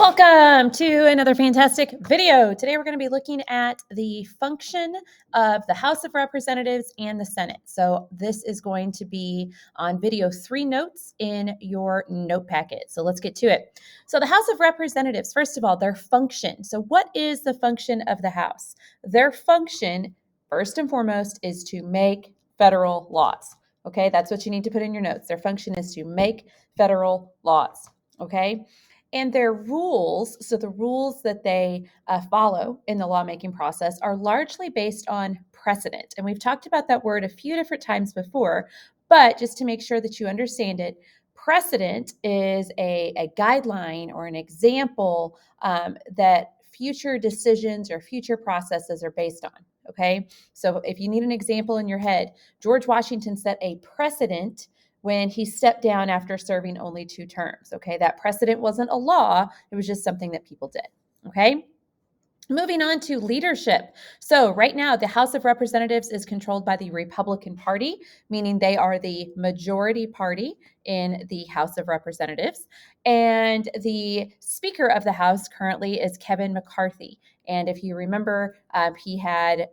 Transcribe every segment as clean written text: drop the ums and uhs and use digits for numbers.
Welcome to another fantastic video. Today we're going to be looking at the function of the House of Representatives and the Senate. So this is going to be on video 3 notes in your note packet. So let's get to it. So the House of Representatives, first of all, their function. So what is the function of the House? Their function, first and foremost, is to make federal laws. Okay, that's what you need to put in your notes. Their function is to make federal laws. Okay. And their rules, so the rules that they follow in the lawmaking process, are largely based on precedent. And we've talked about that word a few different times before, but just to make sure that you understand it, precedent is a guideline or an example that future decisions or future processes are based on. Okay, so if you need an example in your head, George Washington set a precedent when he stepped down after serving only 2 terms. Okay, that precedent wasn't a law, it was just something that people did. Okay. Moving on to leadership. So right now, the House of Representatives is controlled by the Republican Party, meaning they are the majority party in the House of Representatives. And the Speaker of the House currently is Kevin McCarthy. And if you remember, he had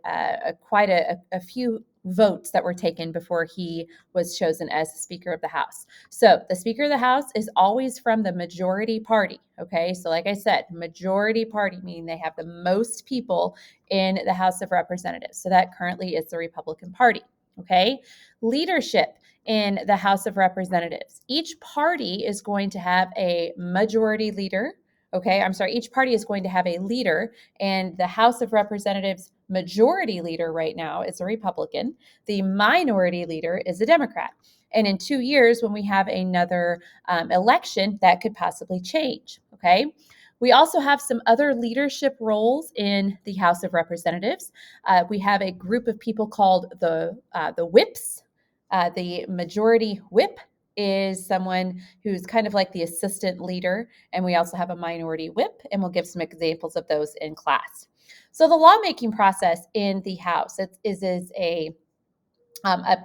quite a few votes that were taken before he was chosen as the Speaker of the House. So the Speaker of the House is always from the majority party. Okay, so like I said, majority party, meaning they have the most people in the House of Representatives. So that currently is the Republican Party. Okay, leadership in the House of Representatives. Each party is going to have a majority leader. Okay, I'm sorry, each party is going to have a leader, and the House of Representatives majority leader right now is a Republican. The minority leader is a Democrat. And in 2 years, when we have another election, that could possibly change. Okay. We also have some other leadership roles in the House of Representatives. We have a group of people called the whips. The majority whip is someone who's kind of like the assistant leader. And we also have a minority whip, and we'll give some examples of those in class. So the lawmaking process in the House is a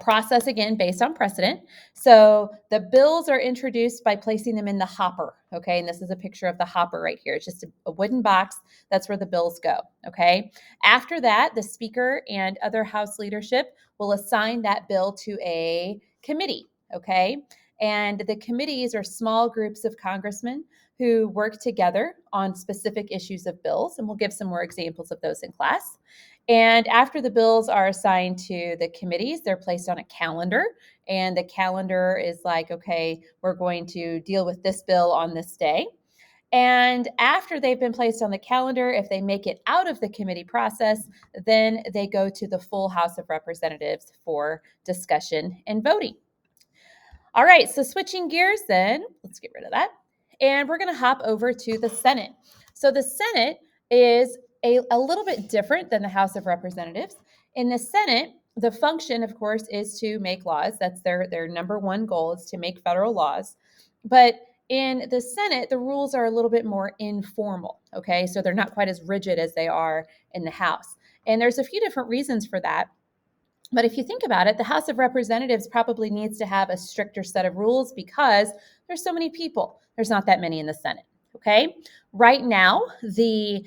process, again, based on precedent. So the bills are introduced by placing them in the hopper. Okay. And this is a picture of the hopper right here. It's just a wooden box. That's where the bills go. Okay. After that, the Speaker and other House leadership will assign that bill to a committee. Okay. And the committees are small groups of congressmen who work together on specific issues of bills. And we'll give some more examples of those in class. And after the bills are assigned to the committees, they're placed on a calendar. And the calendar is like, okay, we're going to deal with this bill on this day. And after they've been placed on the calendar, if they make it out of the committee process, then they go to the full House of Representatives for discussion and voting. All right, so switching gears then, let's get rid of that. And we're going to hop over to the Senate. So the Senate is a little bit different than the House of Representatives. In the Senate, the function, of course, is to make laws. That's their number one goal, is to make federal laws. But in the Senate, the rules are a little bit more informal, okay? So they're not quite as rigid as they are in the House. And there's a few different reasons for that. But if you think about it, the House of Representatives probably needs to have a stricter set of rules because there's so many people. There's not that many in the Senate. Okay. Right now, the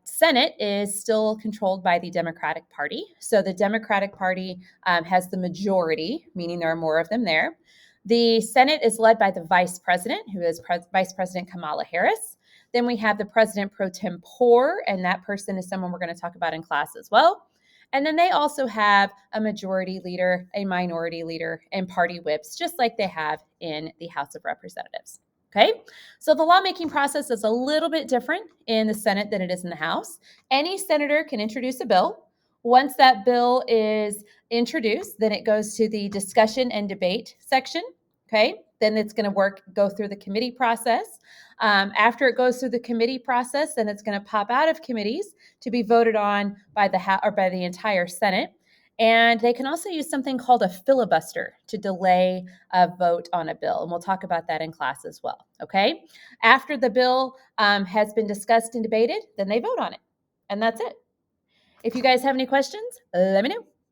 Senate is still controlled by the Democratic Party. So the Democratic Party has the majority, meaning there are more of them there. The Senate is led by the Vice President, who is Vice President Kamala Harris. Then we have the President pro tempore, and that person is someone we're going to talk about in class as well. And then they also have a majority leader, a minority leader, and party whips, just like they have in the House of Representatives. Okay, so the lawmaking process is a little bit different in the Senate than it is in the House. Any senator can introduce a bill. Once that bill is introduced, then it goes to the discussion and debate section. Okay, then it's going to go through the committee process. After it goes through the committee process, then it's going to pop out of committees to be voted on by the entire Senate. And they can also use something called a filibuster to delay a vote on a bill. And we'll talk about that in class as well. Okay. After the bill has been discussed and debated, then they vote on it. And that's it. If you guys have any questions, let me know.